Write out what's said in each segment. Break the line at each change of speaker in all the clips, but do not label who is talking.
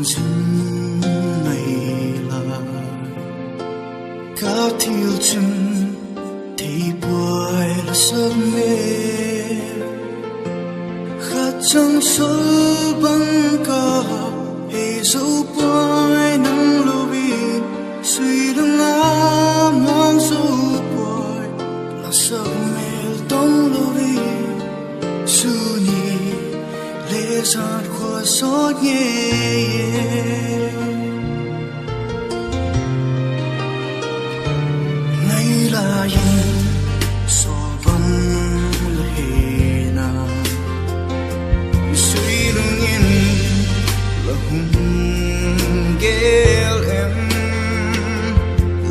chạm chân này là cá thiêu chân thì buổi là giấc mê khát chẳng số băng cả hay dấu bói nắng lưu bi suy lưng á mong dấu bói là giấc mê đông lưu bi su nhị lệ giọt của gió nhẹ ngày là yên so vắng là hệ nào suy lưng yên là hùng ghét em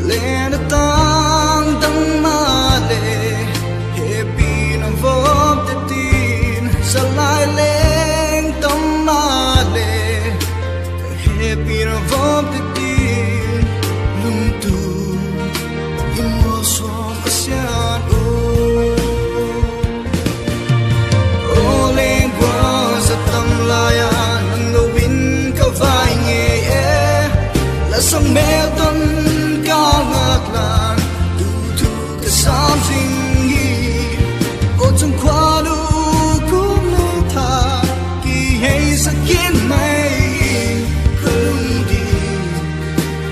lẽ đã tăng tăng mà lệ hệ bị nó vô tê tin sẽ lại lên tâm mà lệ hệ bị nó vô tê tin lung tu im mùa xuân ở xa ô lên qua giật tâm lại nâng đầu vinh cao vai nghe là sông mê tuần cao ngạc làng đủ thu cả xám sinh nghi ô trong khoa đủ cũng lê thà kỳ hay sẽ kiến mây không đi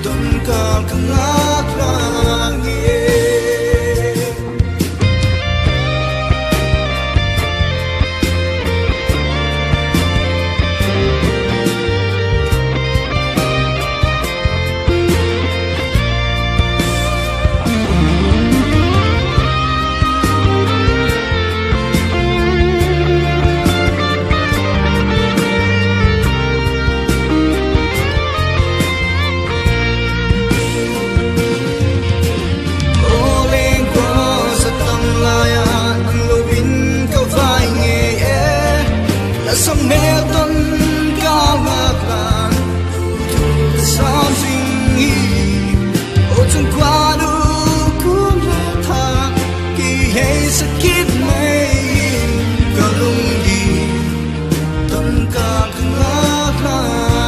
tuần cao cả ngạc làng nghe sông mê tuần cao ngạc làng đủ thu sao sinh nghi ô trong qua đủ cũng lê thang kỳ hay sẽ kiết mây cả lung đi tâm càng ngạc làng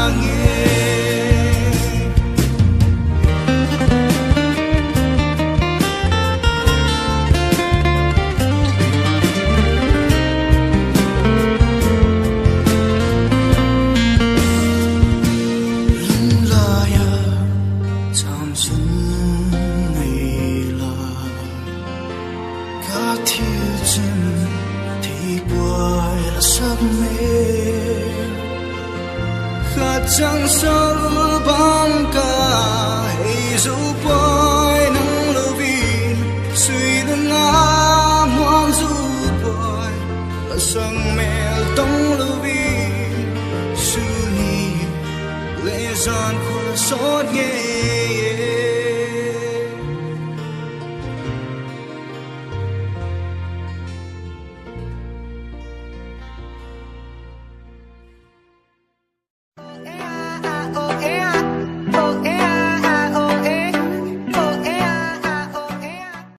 chẳng sao băng cả hay dù bói nắng lưu vin suy lưng á mong dù bói là sông mẹ tông lưu vin su ni lệ giòn của xót nhẹ